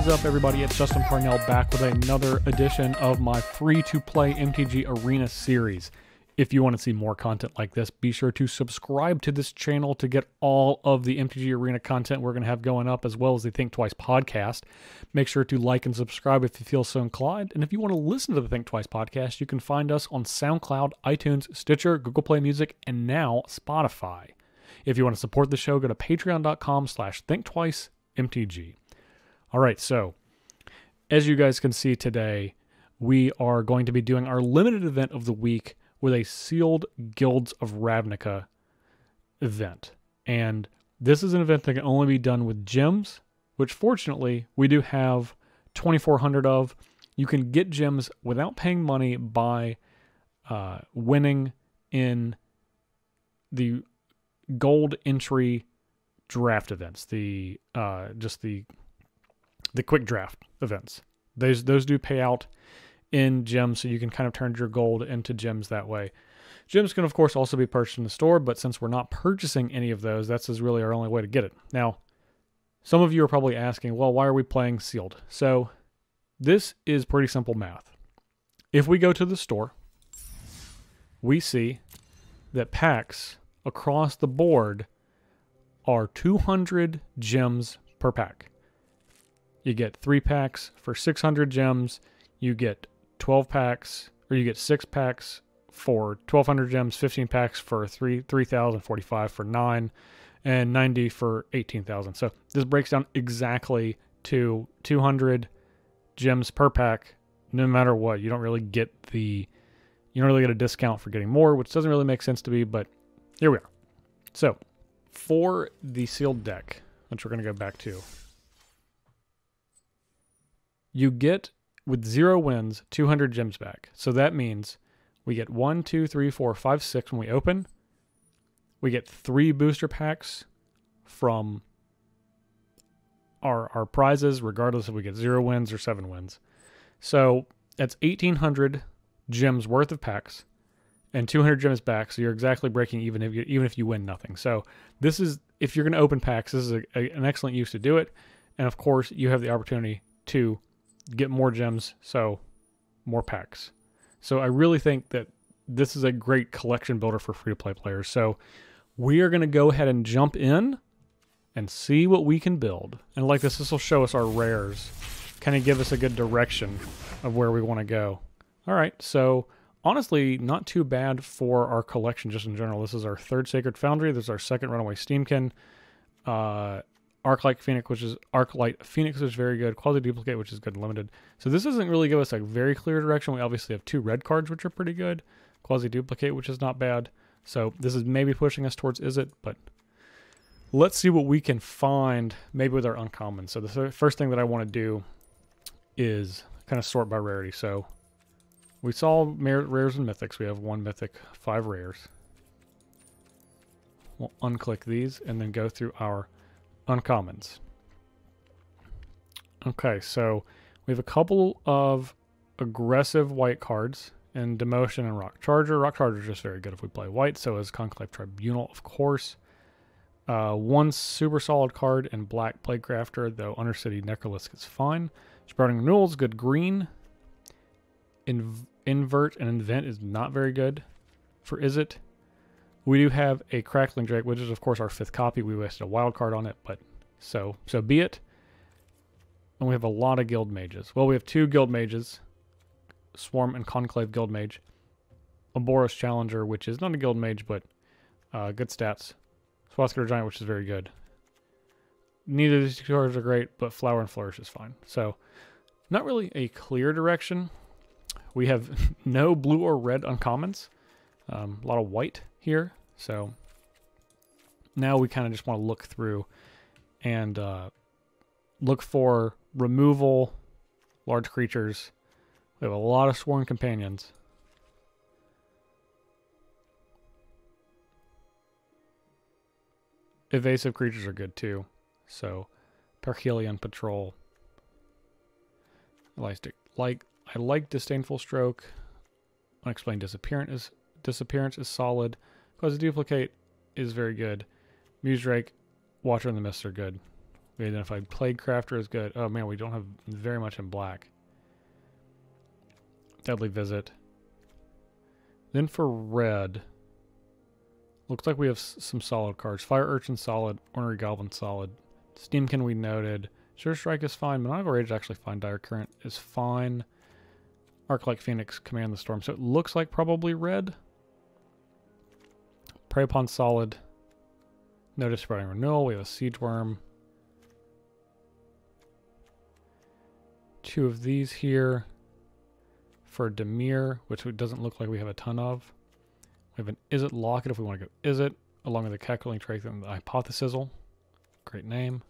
What is up, everybody? It's Justin Parnell back with another edition of my free-to-play MTG Arena series. If you want to see more content like this, be sure to subscribe to this channel to get all of the MTG Arena content we're going to have going up, as well as the Thinktwice podcast. Make sure to like and subscribe if you feel so inclined. And if you want to listen to the Thinktwice podcast, you can find us on SoundCloud, iTunes, Stitcher, Google Play Music, and now Spotify. If you want to support the show, go to patreon.com/thinktwicemtg. All right, so as you guys can see today, we are going to be doing our limited event of the week with a sealed Guilds of Ravnica event. And this is an event that can only be done with gems, which fortunately we do have 2,400 of. You can get gems without paying money by winning in the gold entry draft events, the quick draft events. Those do pay out in gems, so you can kind of turn your gold into gems that way. Gems can, of course, also be purchased in the store, but since we're not purchasing any of those, that's really our only way to get it. Now, some of you are probably asking, well, why are we playing sealed? So this is pretty simple math. If we go to the store, we see that packs across the board are 200 gems per pack. You get 3 packs for 600 gems. You get 12 packs, or you get 6 packs for 1,200 gems, 15 packs for 3,045 for 9, and 90 for 18,000. So this breaks down exactly to 200 gems per pack, no matter what. You don't really get a discount for getting more, which doesn't really make sense to me, but here we are. So for the sealed deck, which we're going to go back to, you get, with 0 wins, 200 gems back. So that means we get 1, 2, 3, 4, 5, 6 when we open. We get 3 booster packs from our prizes, regardless if we get 0 wins or 7 wins. So that's 1,800 gems worth of packs and 200 gems back. So you're exactly breaking even if you win nothing. So this is, if you're going to open packs, this is an excellent use to do it. And of course, you have the opportunity to get more gems, so more packs. So I really think that this is a great collection builder for free-to-play players. So we are going to go ahead and jump in and see what we can build. And like this will show us our rares, kind of give us a good direction of where we want to go. All right, so honestly, not too bad for our collection just in general. This is our 3rd Sacred Foundry. This is our 2nd Runaway Steamkin. Arclight Phoenix, which is very good. Quasi Duplicate, which is good and limited. So this doesn't really give us a very clear direction. We obviously have 2 red cards, which are pretty good. Quasi Duplicate, which is not bad. So this is maybe pushing us towards Is It, but let's see what we can find maybe with our uncommon. So the first thing that I want to do is kind of sort by rarity. So we saw rares and mythics. We have 1 mythic, 5 rares. We'll unclick these and then go through our uncommons. Okay, so we have a couple of aggressive white cards in Demotion and Rock Charger. Rock Charger is just very good if we play white, so is Conclave Tribunal, of course. 1 super solid card in Black Plaguecrafter, though Undercity Necrolisк is fine. Sprouting Renewal is good green. Invert and Invent is not very good for Is It. We do have a Crackling Drake, which is, of course, our 5th copy. We wasted a wild card on it, but so be it. And we have a lot of Guild Mages. Well, we have 2 Guild Mages, Swarm and Conclave Guild Mage. A Boros Challenger, which is not a Guild Mage, but good stats. Swastika Giant, which is very good. Neither of these cards are great, but Flower and Flourish is fine. So, not really a clear direction. We have no blue or red uncommons. A lot of white here, so now we kind of just want to look through and look for removal, large creatures. We have a lot of Sworn Companions. Evasive creatures are good too, so Perhelion Patrol. I like Disdainful Stroke. Unexplained Disappearance is solid. Quasi Duplicate is very good. Muse Drake, Watcher in the Mist are good. We identified Plague Crafter as good. Oh man, we don't have very much in black. Deadly Visit. Then for red, looks like we have some solid cards. Fire Urchin solid, Ornery Goblin solid. Steamkin we noted. Sure Strike is fine. Maniacal Rage is actually fine. Dire Current is fine. Arc-like Phoenix, Command the Storm. So it looks like probably red. Prey Upon solid. Notice Spreading Renewal. We have a Siege Worm. 2 of these here. For Demir, which it doesn't look like we have a ton of. We have an Izzet Locket if we want to go Izzet, along with the Calculating Trace and the Hypothesizzle. Great name.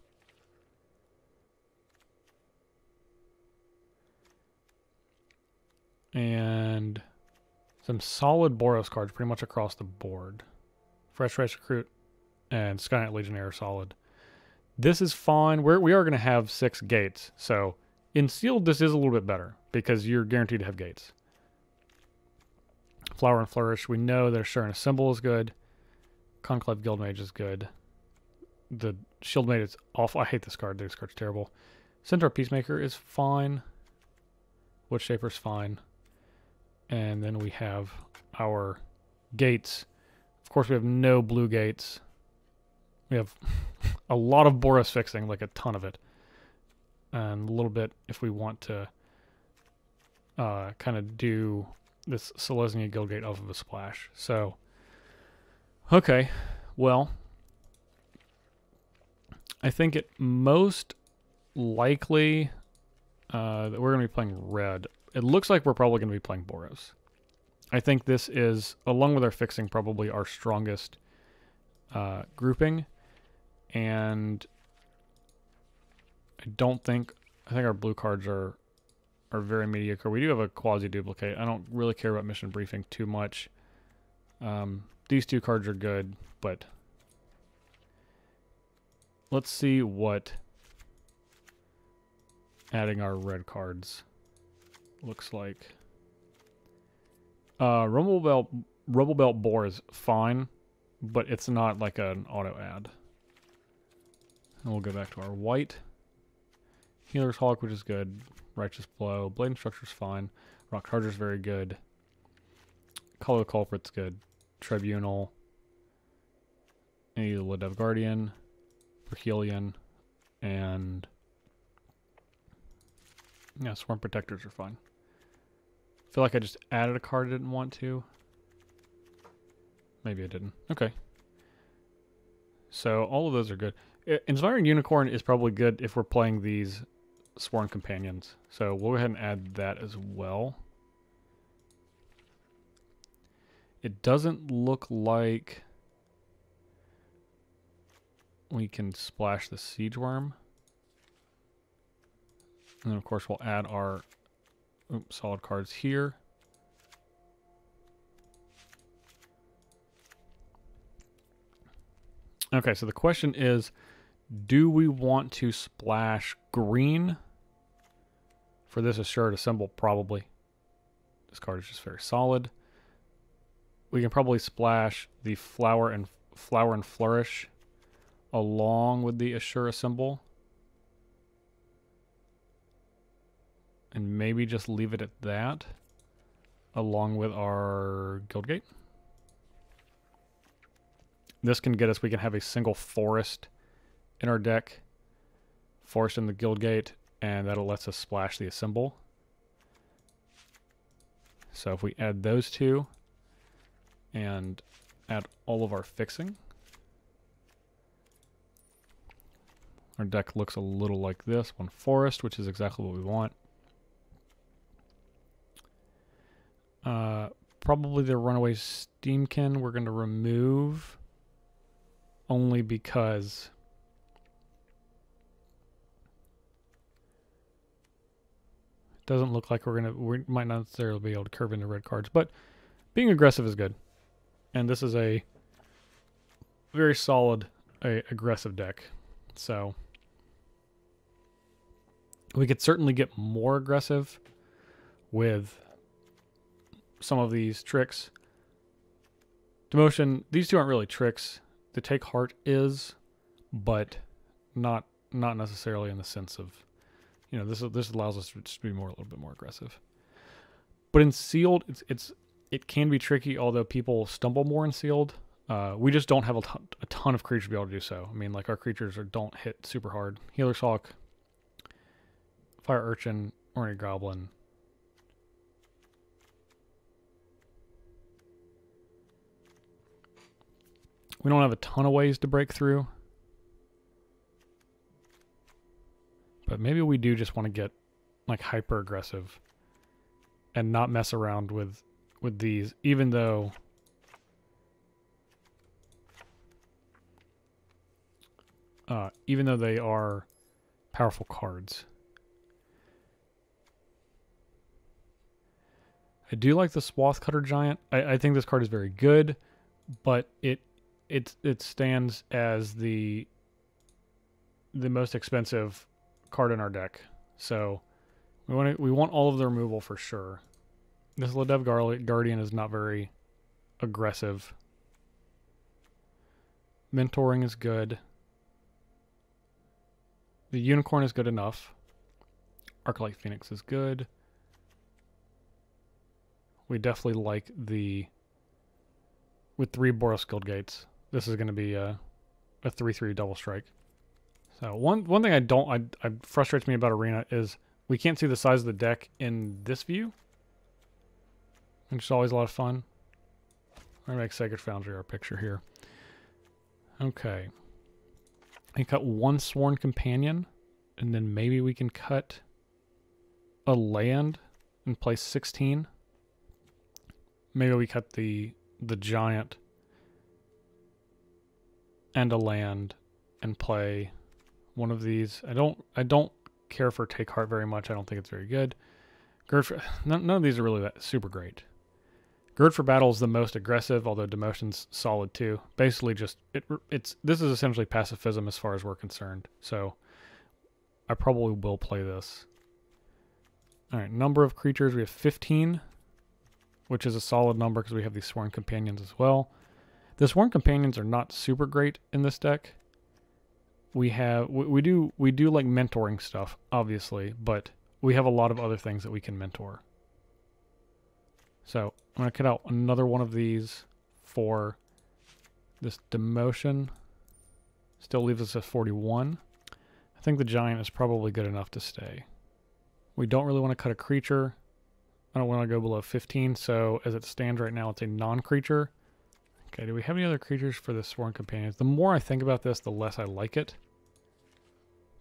And some solid Boros cards pretty much across the board. Fresh Race Recruit and Skynet Legionnaire solid. This is fine. We are going to have 6 gates, so in Sealed this is a little bit better because you're guaranteed to have gates. Flower and Flourish, we know that Assuring a Symbol is good. Conclave Guildmage is good. The Shieldmate is awful. I hate this card. This card's terrible. Centaur Peacemaker is fine. Woodshaper's fine. And then we have our gates. Of course, we have no blue gates. We have a lot of Boros fixing, like a ton of it. And a little bit if we want to kind of do this Selesnya Guildgate off of a splash. So, okay, well, I think it most likely that we're going to be playing red. It looks like we're probably going to be playing Boros. I think this is, along with our fixing, probably our strongest grouping. And I think our blue cards are very mediocre. We do have a quasi-duplicate. I don't really care about mission briefing too much. These 2 cards are good, but let's see what adding our red cards looks like. Rumble Belt Boar is fine, but it's not like an auto add. And we'll go back to our white. Healer's Hawk, which is good. Righteous Blow. Blade and Structure's fine. Rock Charger's very good. Call of the Culprit's good. Tribunal. Any Ledev Guardian. Perhelion. And yeah, Swarm Protectors are fine. I feel like I just added a card I didn't want to. Maybe I didn't. Okay. So all of those are good. Inspiring Unicorn is probably good if we're playing these Sworn Companions. So we'll go ahead and add that as well. It doesn't look like we can splash the Siege Worm. And then of course we'll add our solid cards here. Okay, so the question is, do we want to splash green for this assured a symbol? Probably. This card is just very solid. We can probably splash the flower and flourish along with the assure a symbol. And maybe just leave it at that along with our Guildgate. This can get us, we can have a single forest in our deck. Forest in the Guildgate, and that'll let us splash the symbol. So if we add those 2 and add all of our fixing, our deck looks a little like this. 1 forest, which is exactly what we want. Probably the Runaway Steamkin we're going to remove only because it doesn't look like we might not necessarily be able to curve into red cards, but being aggressive is good. And this is a very solid aggressive deck. So we could certainly get more aggressive with some of these tricks. Demotion, these 2 aren't really tricks. The Take Heart is, but not not necessarily in the sense of, you know, this allows us to just be a little bit more aggressive. But in sealed, it can be tricky, although people stumble more in sealed. We just don't have a ton of creatures to be able to do so. I mean, like, our creatures don't hit super hard. Healer's Hawk, Fire Urchin, Ornate Goblin. We don't have a ton of ways to break through. But maybe we do just want to get, like, hyper aggressive and not mess around with these, even though they are powerful cards. I do like the Swath Cutter Giant. I think this card is very good, but it stands as the most expensive card in our deck. So we want all of the removal for sure. This Ladev Guardian is not very aggressive. Mentoring is good. The Unicorn is good enough. Arclight Phoenix is good. We definitely like with 3 Boros Guild Gates. This is going to be a 3/3 double strike. So one thing I frustrates me about Arena is we can't see the size of the deck in this view, which is always a lot of fun. I'm going to make Sacred Foundry our picture here. Okay. I can cut 1 Sworn Companion, and then maybe we can cut a land and play 16. Maybe we cut the Giant and a land and play one of these. I don't care for Take Heart very much. I don't think it's very good. None of these are really that super great. Gird for Battle is the most aggressive, although Demotion's solid too. Basically, just this is essentially pacifism as far as we're concerned. So I probably will play this. All right, number of creatures, we have 15, which is a solid number because we have these Sworn Companions as well. The Sworn Companions are not super great in this deck. We do like mentoring stuff, obviously, but we have a lot of other things that we can mentor. So I'm going to cut out another one of these for this Demotion. Still leaves us at 41. I think the Giant is probably good enough to stay. We don't really want to cut a creature. I don't want to go below 15, so as it stands right now, it's a non-creature. Okay, do we have any other creatures for the Sworn Companions? The more I think about this, the less I like it.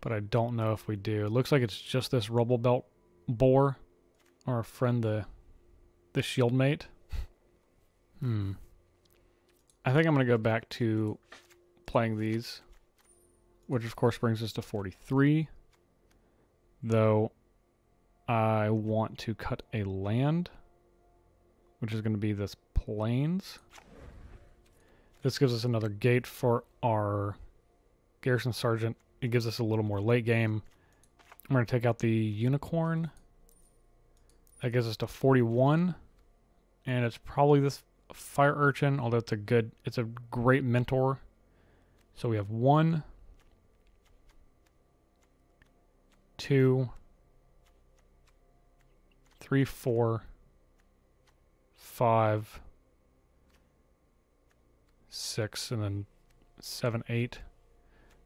But I don't know if we do. It looks like it's just this Rubble Belt Boar, or our friend the Shield Mate. I think I'm going to go back to playing these, which of course brings us to 43. Though I want to cut a land, which is going to be this Plains. This gives us another gate for our Garrison Sergeant. It gives us a little more late game. I'm going to take out the Unicorn. That gives us to 41. And it's probably this Fire Urchin, although it's a great mentor. So we have 1, 2, 3, 4, 5, 6, and then 7, 8.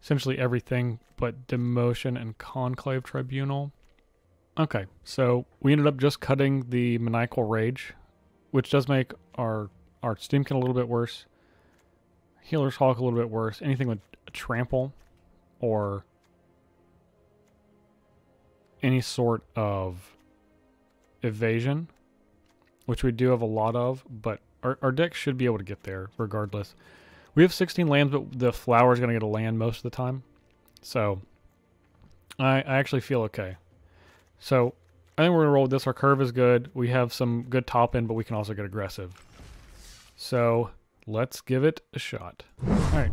Essentially everything but Demotion and Conclave Tribunal. Okay, so we ended up just cutting the Maniacal Rage, which does make our Steamkin a little bit worse. Healer's Hawk a little bit worse. Anything with Trample or any sort of evasion, which we do have a lot of, but our deck should be able to get there regardless. We have 16 lands, but the flower is going to get a land most of the time. So I actually feel okay. So I think we're going to roll with this. Our curve is good. We have some good top end, but we can also get aggressive. So let's give it a shot. All right.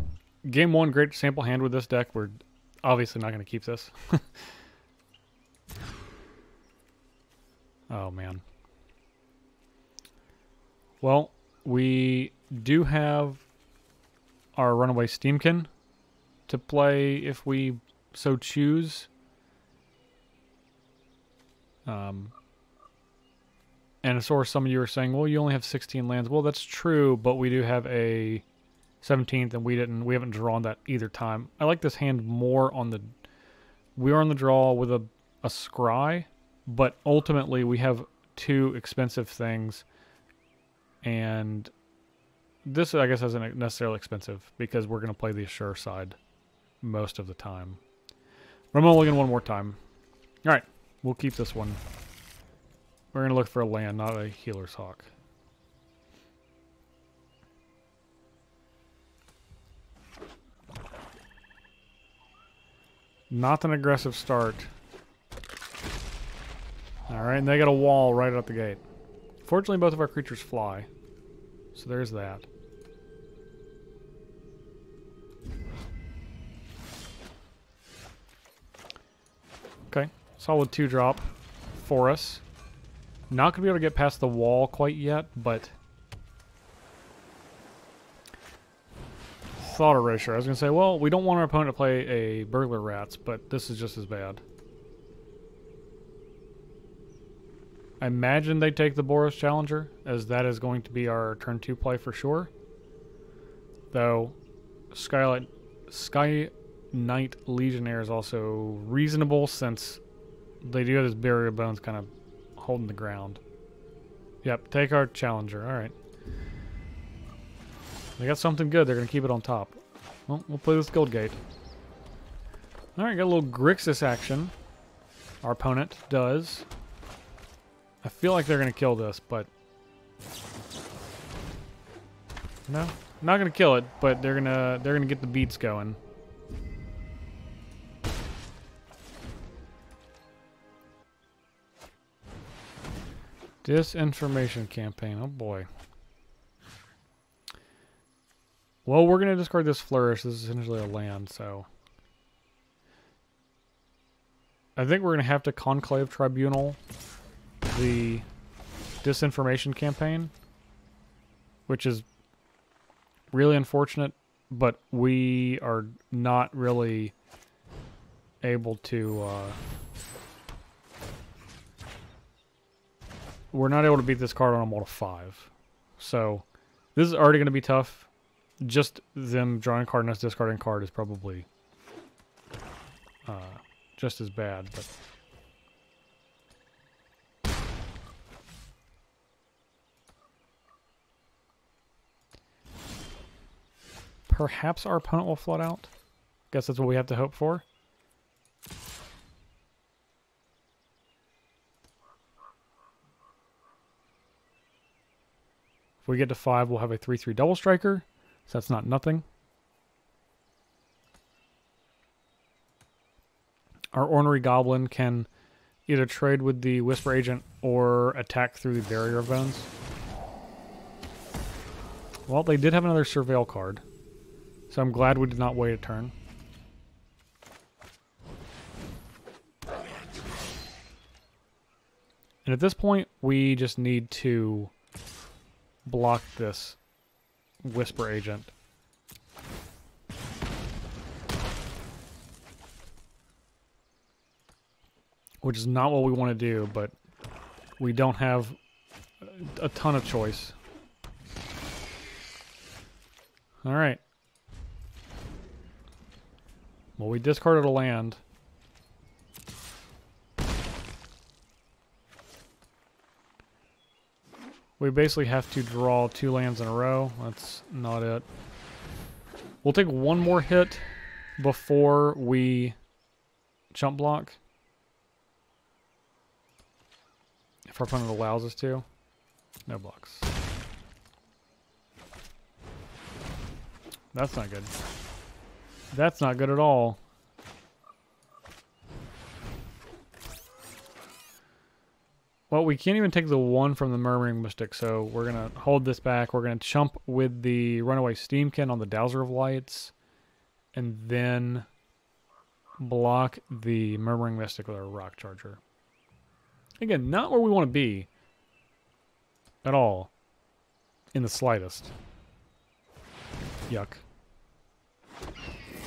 Game 1, great sample hand with this deck. We're obviously not going to keep this. Oh, man. Well, we do have our Runaway Steamkin to play if we so choose. And of course, some of you are saying, well, you only have 16 lands. Well, that's true, but we do have a 17th, and we haven't drawn that either time. I like this hand more on the... We are on the draw with a scry, but ultimately we have two expensive things, and this, I guess, isn't necessarily expensive because we're going to play the Assure side most of the time. But I'm only going one more time. All right, we'll keep this one. We're going to look for a land, not a Healer's Hawk. Not an aggressive start. Alright, and they got a wall right out the gate. Fortunately, both of our creatures fly. So there's that. Okay, solid 2-drop for us. Not going to be able to get past the wall quite yet, but... Thought erasure. I was going to say, well, we don't want our opponent to play a Burglar Rats, but this is just as bad. I imagine they take the Boros Challenger, as that is going to be our turn 2 play for sure. Though, Sky Knight Legionnaire is also reasonable, since they do have this Barrier of Bones kind of holding the ground. Yep, take our Challenger. Alright. They got something good. They're going to keep it on top. Well, we'll play this Guild Gate. Alright, got a little Grixis action. Our opponent does. I feel like they're going to kill this, but... No, not going to kill it, but they're gonna get the beats going. Disinformation campaign. Oh boy. Well, we're going to discard this Flourish. This is essentially a land, so... I think we're going to have to Conclave Tribunal the Disinformation campaign, which is really unfortunate, but we are not really able to... we're not able to beat this card on a multi 5. So, this is already going to be tough. Just them drawing a card and us discarding a card is probably just as bad, but... Perhaps our opponent will flood out. Guess that's what we have to hope for. If we get to 5, we'll have a 3/3 double striker. So that's not nothing. Our Ornery Goblin can either trade with the Whisper Agent or attack through the Barrier of Bones. Well, they did have another Surveil card. So I'm glad we did not wait a turn. And at this point, we just need to block this Whisper Agent. Which is not what we want to do, but we don't have a ton of choice. Alright. Well, we discarded a land. We basically have to draw 2 lands in a row. That's not it. We'll take one more hit before we chump block. If our opponent allows us to. No blocks. That's not good. That's not good at all. Well, we can't even take the 1 from the Murmuring Mystic, so we're going to hold this back. We're going to chump with the Runaway Steamkin on the Dowser of Lights, and then block the Murmuring Mystic with our Rock Charger. Again, not where we want to be at all, in the slightest. Yuck.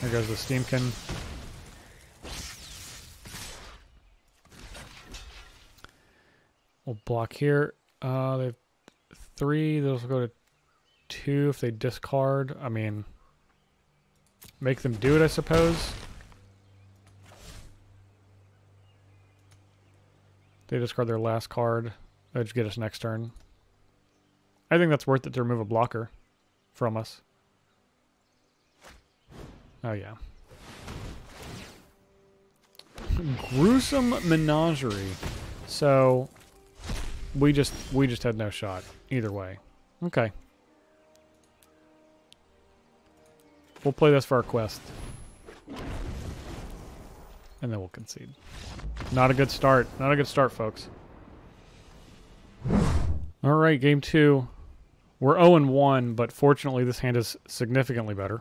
There goes the Steamkin. We'll block here. They have 3. Those will go to 2 if they discard. I mean, make them do it, I suppose. They discard their last card. That should get us next turn. I think that's worth it to remove a blocker from us. Oh yeah. Gruesome Menagerie. So we just had no shot either way. Okay. We'll play this for our quest. And then we'll concede. Not a good start. Not a good start, folks. Alright, game 2. We're 0-1, but fortunately this hand is significantly better.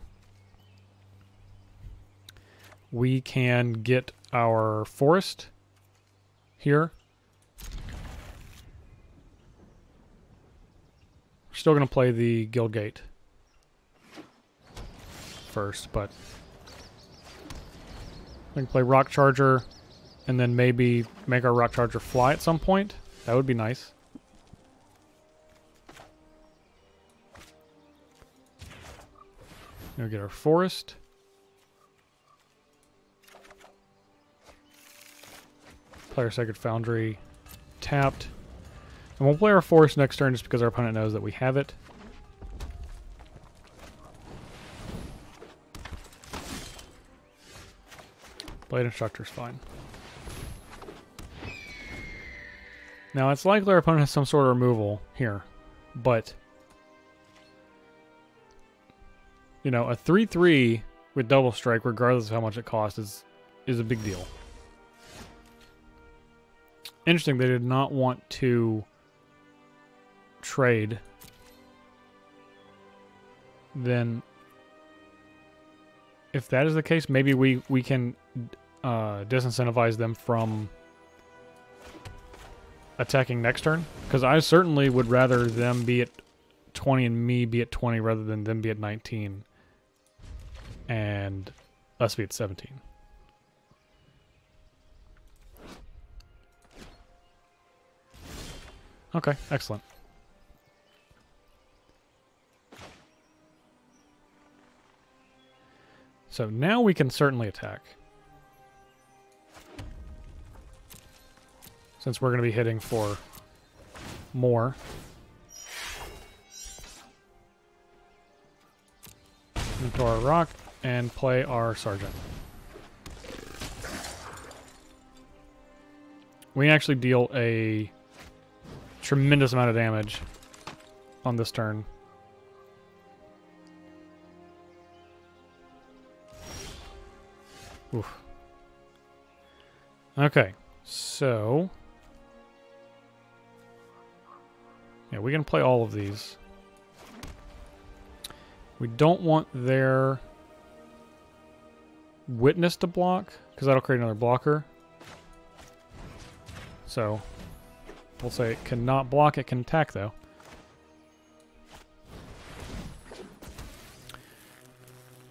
We can get our forest here. We're still going to play the Guildgate first, but we can play Rock Charger and then maybe make our Rock Charger fly at some point. That would be nice. We'll get our forest. Play our Sacred Foundry tapped. And we'll play our forest next turn just because our opponent knows that we have it. Blade Instructor's fine. Now, it's likely our opponent has some sort of removal here, but you know, a 3/3 with double strike, regardless of how much it costs, is a big deal. Interesting, they did not want to trade. Then, if that is the case, maybe we can disincentivize them from attacking next turn. Because I certainly would rather them be at 20 and me be at 20 rather than them be at 19 and us be at 17. Okay, excellent. So now we can certainly attack. Since we're going to be hitting for more. Into our rock and play our sergeant. We actually deal a tremendous amount of damage on this turn. Oof. Okay, so yeah, we can play all of these. We don't want their witness to block, because that'll create another blocker. So we'll say it cannot block, it can attack though.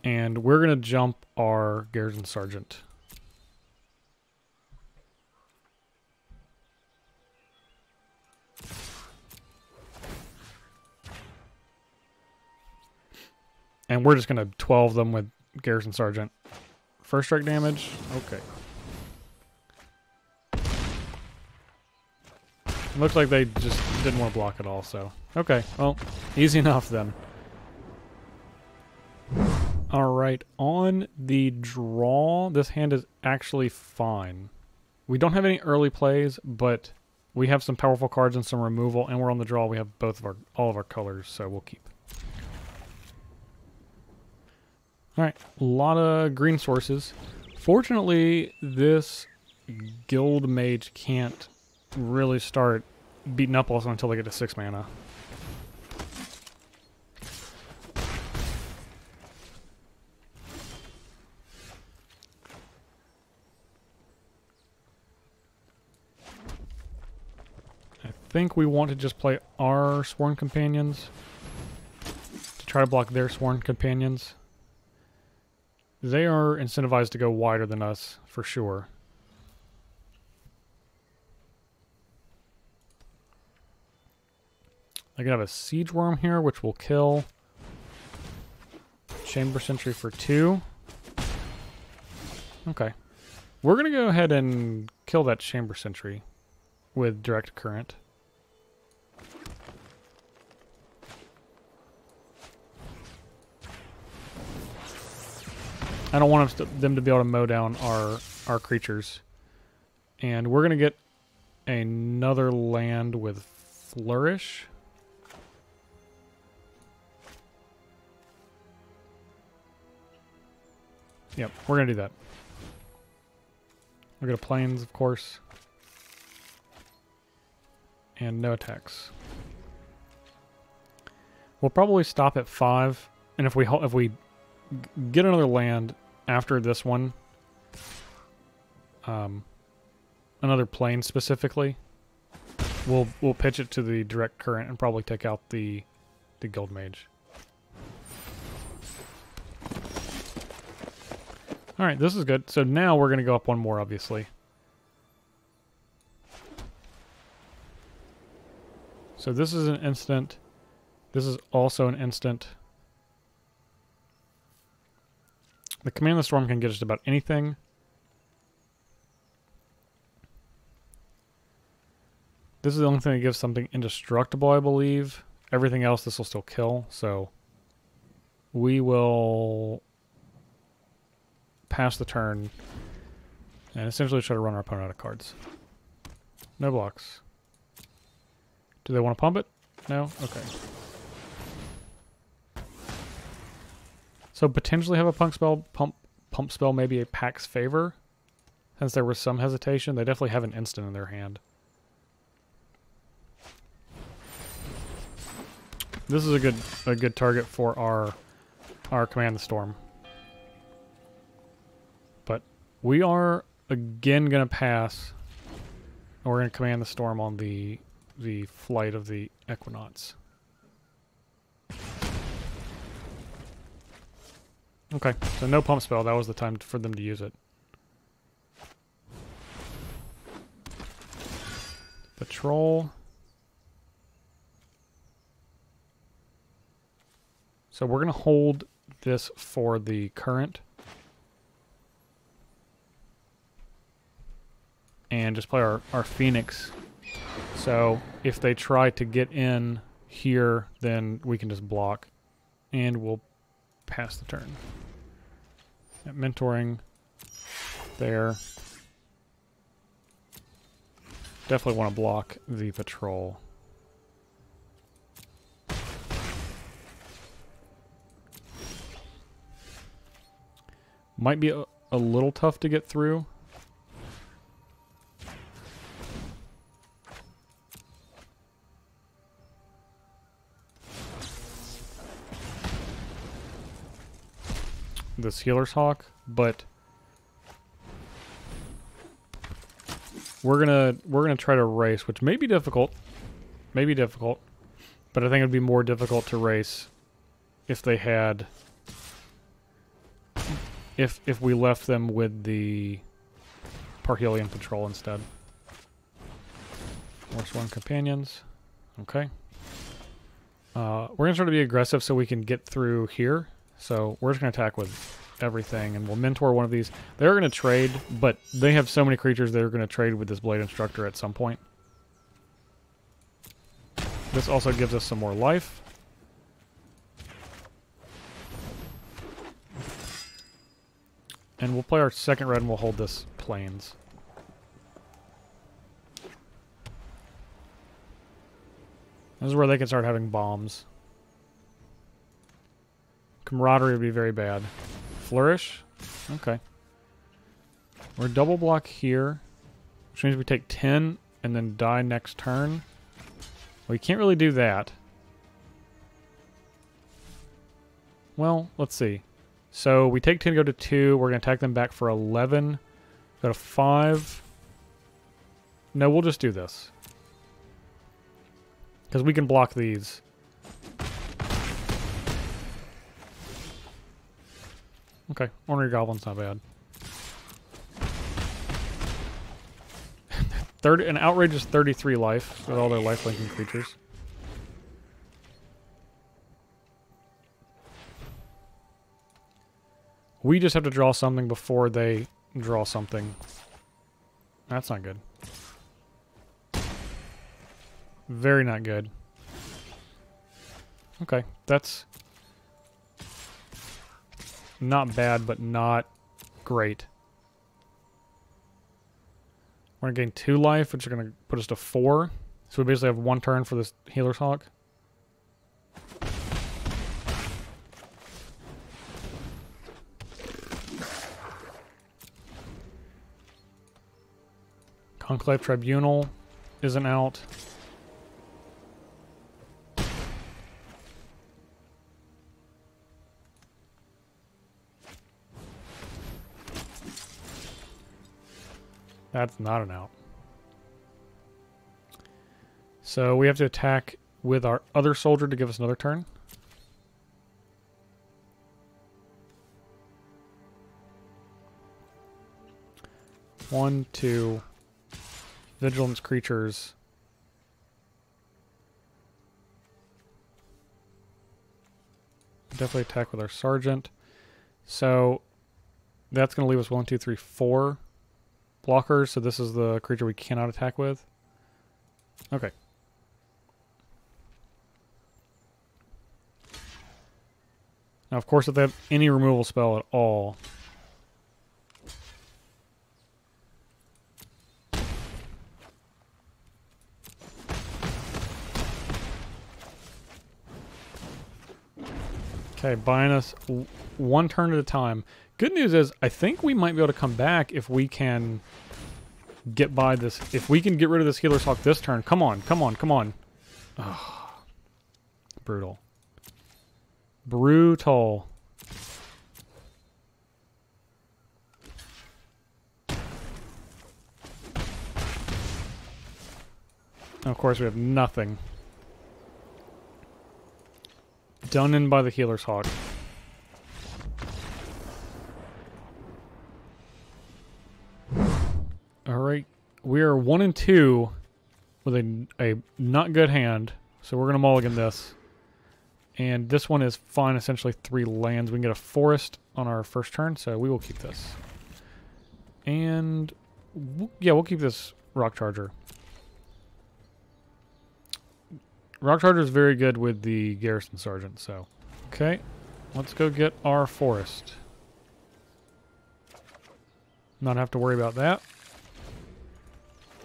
And we're going to jump our Garrison Sergeant. And we're just going to 12 them with Garrison Sergeant. First strike damage? Okay. Looks like they just didn't want to block at all, so... Okay, well, easy enough then. Alright, on the draw, this hand is actually fine. We don't have any early plays, but we have some powerful cards and some removal, and we're on the draw. We have all of our colors, so we'll keep. Alright, a lot of green sources. Fortunately, this Guild Mage can't really start beating up us until they get to 6 mana. I think we want to just play our Sworn Companions to try to block their Sworn Companions. They are incentivized to go wider than us, for sure. I can have a Siege Worm here, which will kill. Chamber Sentry for 2. Okay. We're going to go ahead and kill that Chamber Sentry with Direct Current. I don't want them to be able to mow down our creatures. And we're going to get another land with Flourish. Yep, we're going to do that. We're going to Plains, of course. And no attacks. We'll probably stop at 5. And if we get another land after this one, another plane specifically, we'll pitch it to the Direct Current and probably take out the Gold Mage. Alright, this is good. So now we're going to go up one more, obviously. So this is an instant. This is also an instant. The Command of the Storm can get just about anything. This is the only thing that gives something indestructible, I believe. Everything else this will still kill, so we will pass the turn and essentially try to run our opponent out of cards. No blocks. Do they want to pump it? No? Okay. So potentially have a pump spell, maybe a Pax Favor. Since there was some hesitation, they definitely have an instant in their hand. This is a good target for our Command the Storm. But we are again gonna pass. And we're gonna Command the Storm on the flight of the Equinauts. Okay, so no pump spell. That was the time for them to use it. Patrol. So we're going to hold this for the current. And just play our Phoenix. So if they try to get in here, then we can just block. And we'll pass the turn. Mentoring there. Definitely want to block the patrol. Might be a little tough to get through. This Healer's Hawk, but we're gonna try to race, which may be difficult. But I think it'd be more difficult to race if they had if we left them with the Parhelion Patrol instead. Force 1 companions. Okay. We're gonna try to be aggressive so we can get through here. So we're just going to attack with everything, and we'll mentor one of these. They're going to trade, but they have so many creatures they're going to trade with this Blade Instructor at some point. This also gives us some more life. And we'll play our second red and we'll hold this Plains. This is where they can start having bombs. Camaraderie would be very bad. Flourish? Okay. We're double block here, which means we take 10 and then die next turn. We can't really do that. Well, let's see. So we take 10, go to 2. We're going to attack them back for 11. Go to 5. No, we'll just do this. Because we can block these. Okay, Ornery Goblin's not bad. An outrageous 33 life with all their life-linking creatures. We just have to draw something before they draw something. That's not good. Very not good. Okay, that's not bad, but not great. We're going to gain 2 life, which are going to put us to 4. So we basically have 1 turn for this Healer's Hawk. Conclave Tribunal isn't out. That's not an out. So we have to attack with our other soldier to give us another turn. One, two. Vigilance creatures. Definitely attack with our sergeant. So that's going to leave us 1, 2, 3, 4 blockers. So this is the creature we cannot attack with. Okay. Now, of course, if they have any removal spell at all, okay, buying us 1 turn at a time. Good news is, I think we might be able to come back if we can get by this. If we can get rid of this Healer's Hawk this turn. Come on, come on, come on. Oh, brutal. Brutal. And of course, we have nothing. Done in by the Healer's Hawk. Alright, we are 1 and 2 with a not good hand, so we're going to mulligan this. And this one is fine, essentially 3 lands. We can get a forest on our first turn, so we will keep this. And, yeah, we'll keep this Rock Charger. Rock Charger is very good with the Garrison Sergeant, so. Okay, let's go get our forest. Not have to worry about that.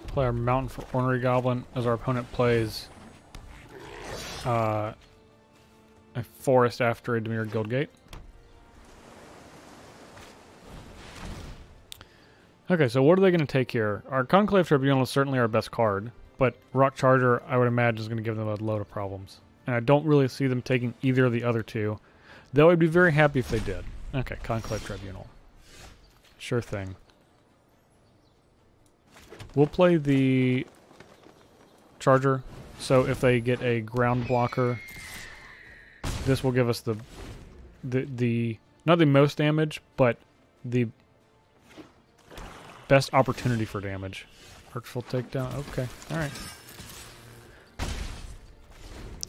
Play our Mountain for Ornery Goblin as our opponent plays a forest after a Demir Guildgate. Okay, so what are they going to take here? Our Conclave Tribunal is certainly our best card, but Rock Charger, I would imagine, is going to give them a load of problems. And I don't really see them taking either of the other two, though I'd be very happy if they did. Okay, Conclave Tribunal. Sure thing. We'll play the Charger, so if they get a ground blocker, this will give us the not the most damage, but the best opportunity for damage. Hurtful takedown. Okay, alright.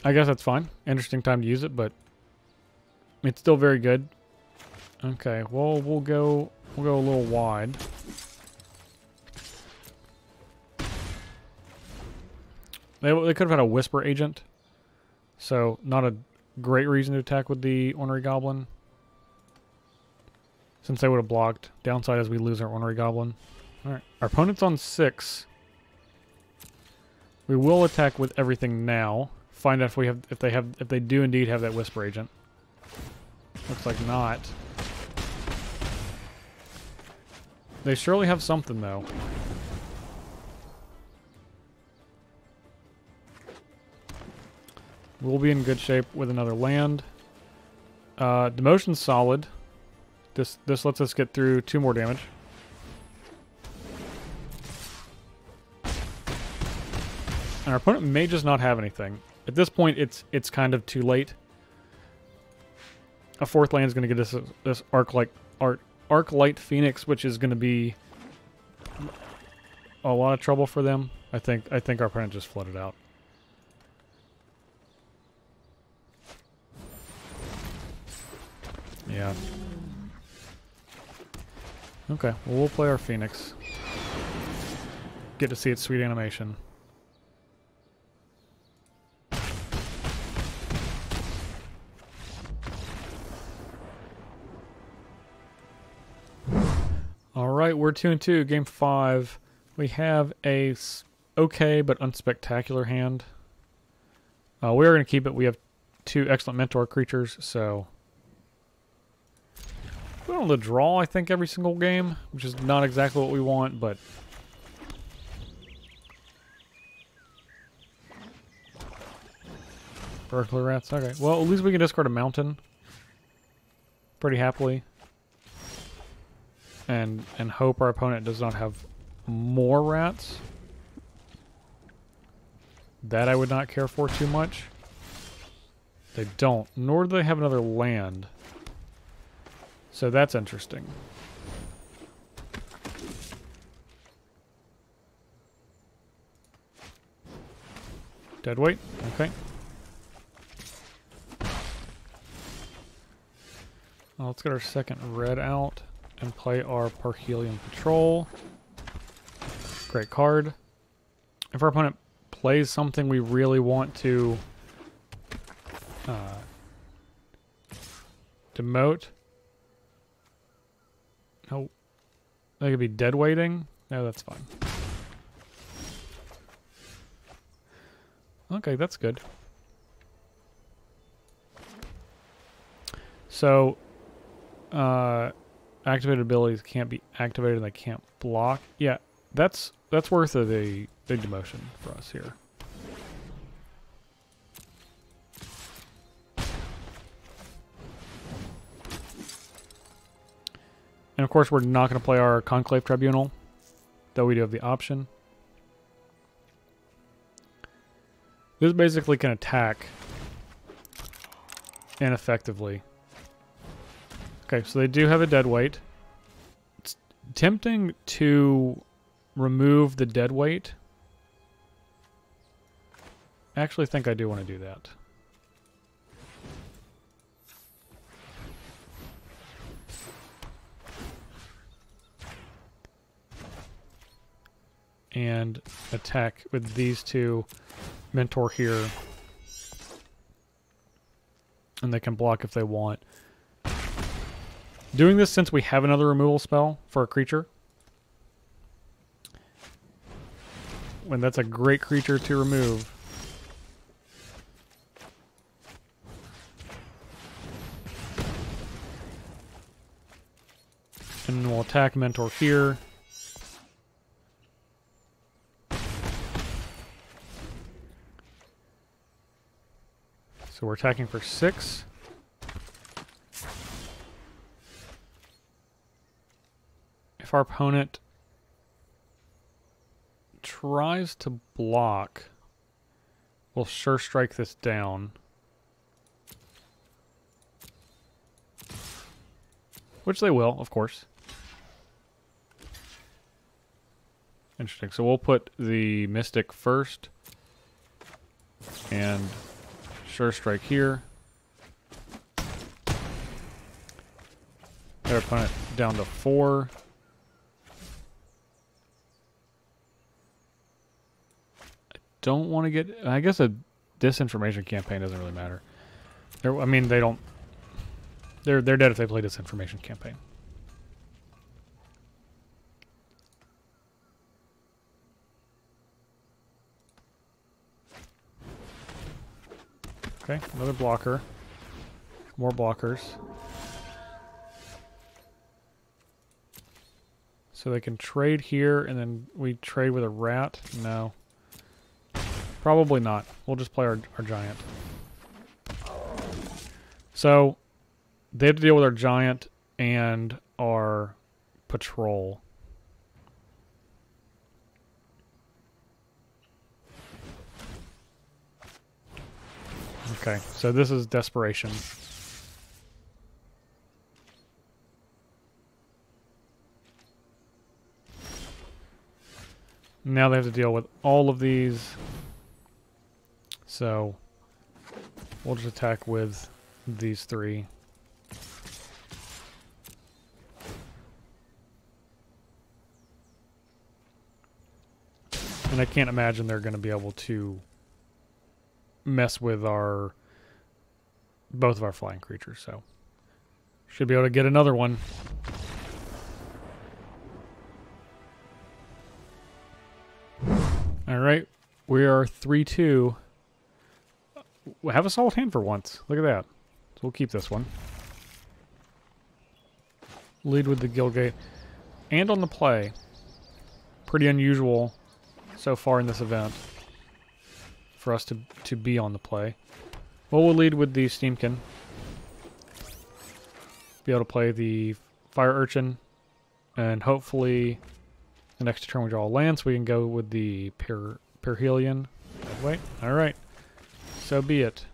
I guess that's fine. Interesting time to use it, but it's still very good. Okay, well we'll go a little wide. They could have had a Whisper Agent, so not a great reason to attack with the Ornery Goblin, since they would have blocked. Downside is we lose our Ornery Goblin. Alright, our opponent's on 6. We will attack with everything now. Find out if they do indeed have that Whisper Agent. Looks like not. They surely have something though. We'll be in good shape with another land. Demotion's solid. This lets us get through 2 more damage. And our opponent may just not have anything. At this point, it's kind of too late. A 4th land is going to get us this Arc-Light Phoenix, which is going to be a lot of trouble for them. I think our opponent just flooded out. Yeah. Okay, well, we'll play our Phoenix. Get to see its sweet animation. Alright, we're 2-2, game 5. We have a okay but unspectacular hand. We are going to keep it. We have 2 excellent mentor creatures, so we're on the draw, I think, every single game, which is not exactly what we want, but burglar rats. Okay, well, at least we can discard a mountain pretty happily, and hope our opponent does not have more rats. That I would not care for too much. They don't, nor do they have another land. So that's interesting. Deadweight, okay. Well, let's get our second red out and play our Parhelion Patrol. Great card. If our opponent plays something we really want to demote. No. That could be deadweighting. No, that's fine. Okay, that's good. So, activated abilities can't be activated and they can't block. Yeah, that's worth the demotion for us here. And of course, we're not going to play our Conclave Tribunal, though we do have the option. This basically can attack ineffectively. Okay, so they do have a deadweight. It's tempting to remove the deadweight. I actually think I do want to do that. And attack with these 2. Mentor here. And they can block if they want. Doing this since we have another removal spell for a creature. When that's a great creature to remove. And we'll attack Mentor here. So we're attacking for 6. If our opponent tries to block, we'll sure strike this down. Which they will, of course. Interesting. So we'll put the Mystic first. And sure strike here. Their opponent down to 4. I don't want to get... I guess a disinformation campaign doesn't really matter. I mean, they don't... They're dead if they play disinformation campaign. Okay, another blocker. More blockers. So they can trade here, and then we trade with a rat? No. Probably not. We'll just play our giant. So, they have to deal with our giant and our patrol. Okay, so this is desperation. Now they have to deal with all of these. So we'll just attack with these 3. And I can't imagine they're going to be able to mess with both of our flying creatures, so should be able to get another one. All right, we are 3-2. We have a solid hand for once. Look at that. So we'll keep this one. Lead with the Guildgate. And on the play. Pretty unusual so far in this event for us to be on the play. Well, we'll lead with the Steamkin. Be able to play the Fire Urchin. And hopefully the next turn we draw a land, so we can go with the Perihelion. Wait, alright. So be it.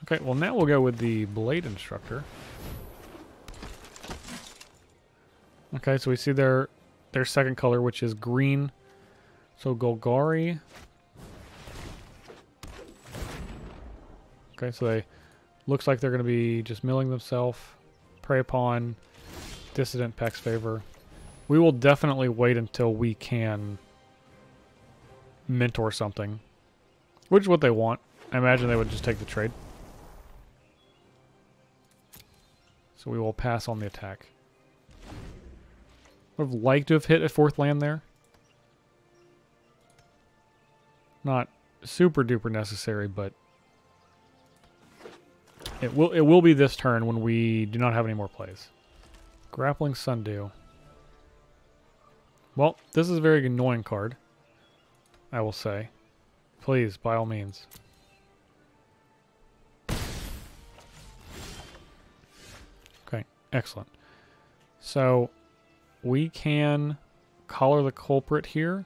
Okay, well now we'll go with the Blade Instructor. Okay, so we see their second color, which is green. So Golgari. Okay, so they looks like they're going to be just milling themselves. Prey upon Dissident Peck's favor. We will definitely wait until we can mentor something, which is what they want. I imagine they would just take the trade. So we will pass on the attack. Would have liked to have hit a fourth land there. Not super duper necessary, but it will be this turn when we do not have any more plays. Grappling Sundew. Well, this is a very annoying card, I will say. Please, by all means. Okay, excellent. So, we can collar the culprit here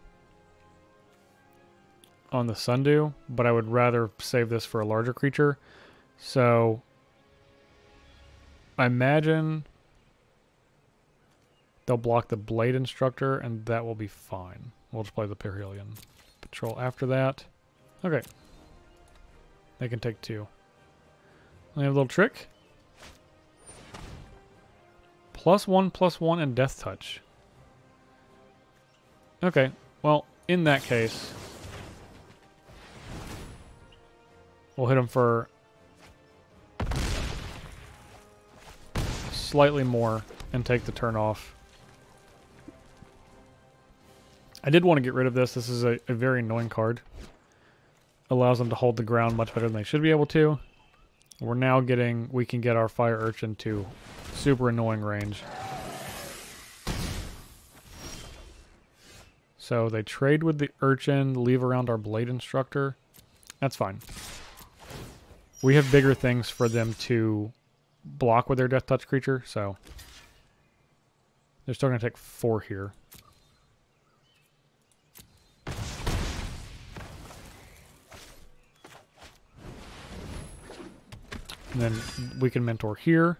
on the Sundew, but I would rather save this for a larger creature. So, I imagine they'll block the Blade Instructor, and that will be fine. We'll just play the Perihelion Patrol after that. Okay. They can take 2. They have a little trick. +1/+1 and Death Touch. Okay, well, in that case, we'll hit them for slightly more and take the turn off. I did want to get rid of this. This is a very annoying card. Allows them to hold the ground much better than they should be able to. We're now we can get our Fire Urchin to super annoying range. So they trade with the Urchin, leave around our Blade Instructor. That's fine. We have bigger things for them to block with their Death Touch creature, so they're still going to take 4 here. And then we can mentor here.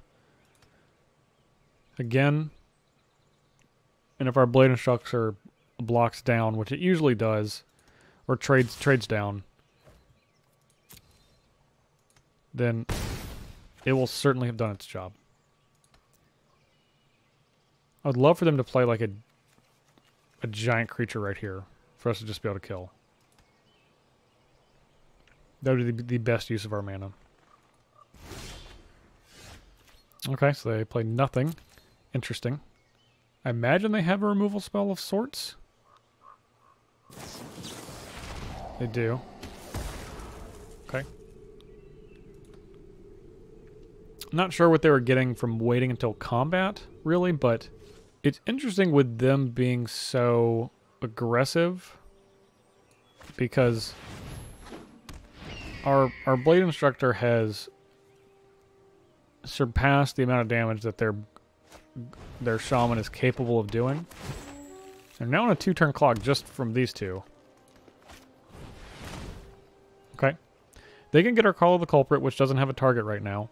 Again. And if our Blade Instructor blocks down, which it usually does, or trades down, then it will certainly have done its job. I would love for them to play like a giant creature right here for us to just be able to kill. That would be the best use of our mana. Okay, so they play nothing. Interesting. I imagine they have a removal spell of sorts. They do. Okay. Not sure what they were getting from waiting until combat, really, but it's interesting with them being so aggressive because our Blade Instructor has surpassed the amount of damage that their Shaman is capable of doing. They're now on a 2-turn clock just from these two. Okay. They can get our Call of the Culprit, which doesn't have a target right now,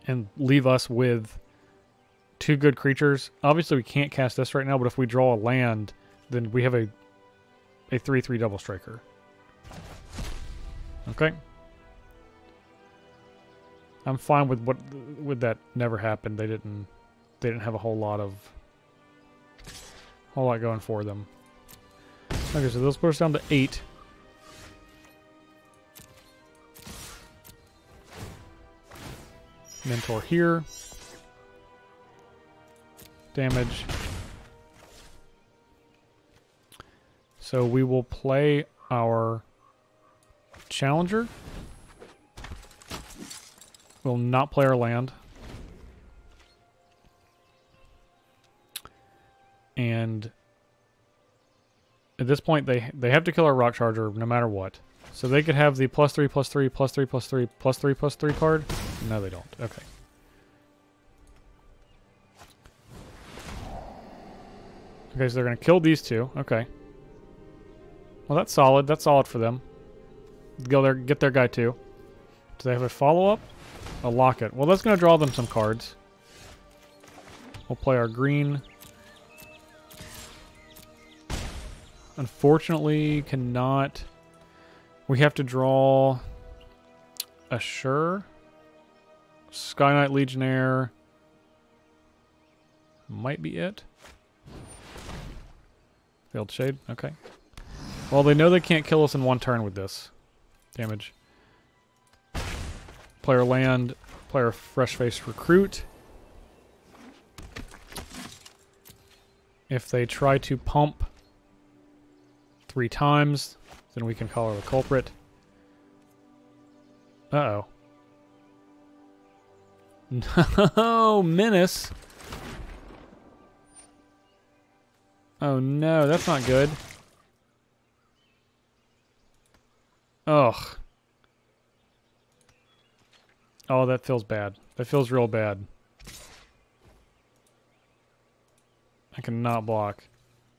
and leave us with 2 good creatures. Obviously, we can't cast this right now, but if we draw a land, then we have a 3/3 double striker. Okay. I'm fine with that never happened. They didn't have a whole lot going for them. Okay, so those put us down to 8. Mentor here. Damage. So we will play our Challenger. We'll not play our land. And at this point, they have to kill our Rock Charger no matter what. So they could have the +3/+3/+3/+3/+3 card. No, they don't. Okay. Okay, so they're going to kill these two. Okay. Well, that's solid. That's solid for them. Go there, get their guy too. Do they have a follow-up? A Locket. Well, that's going to draw them some cards. We'll play our green. Unfortunately, cannot... We have to draw a Sure. Sky Knight Legionnaire. Might be it. Failed Shade. Okay. Well, they know they can't kill us in one turn with this. Damage. Player land. Player Fresh Face Recruit. If they try to pump 3 times, then we can call her the culprit. Uh-oh. No, Menace. Oh no, that's not good. Ugh. Oh, that feels bad. That feels real bad. I cannot block.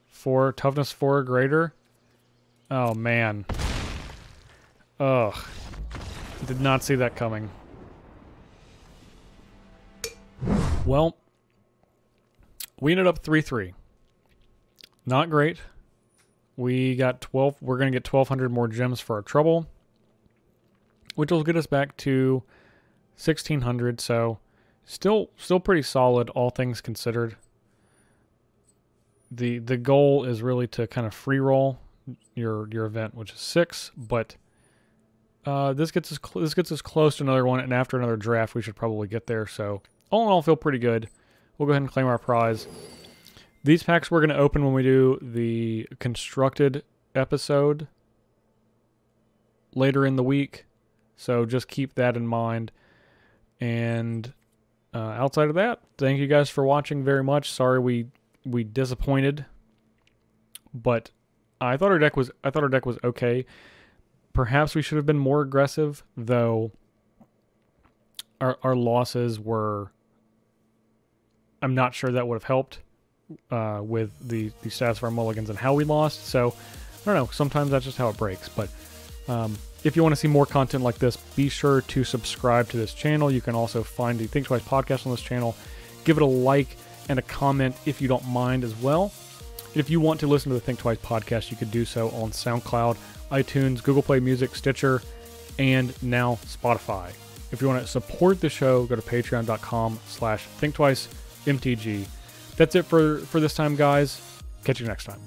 4, toughness 4 or greater. Oh man. Ugh. Did not see that coming. Well, we ended up 3-3. Not great. We got 12. We're going to get 1,200 more gems for our trouble, which will get us back to 1,600. So, still pretty solid, all things considered. The goal is really to kind of free roll your event, which is 6. But this gets us close to another one, and after another draft, we should probably get there. So, all in all, feel pretty good. We'll go ahead and claim our prize. These packs we're going to open when we do the constructed episode later in the week. So just keep that in mind. And outside of that, thank you guys for watching very much. Sorry we disappointed, but I thought our deck was okay. Perhaps we should have been more aggressive, though. Our losses were. I'm not sure that would have helped. With the stats of our mulligans and how we lost. So, I don't know. Sometimes that's just how it breaks. But if you want to see more content like this, be sure to subscribe to this channel. You can also find the Thinktwice podcast on this channel. Give it a like and a comment if you don't mind as well. If you want to listen to the Thinktwice podcast, you could do so on SoundCloud, iTunes, Google Play Music, Stitcher, and now Spotify. If you want to support the show, go to patreon.com/ThinktwiceMTG. That's it for this time, guys. Catch you next time.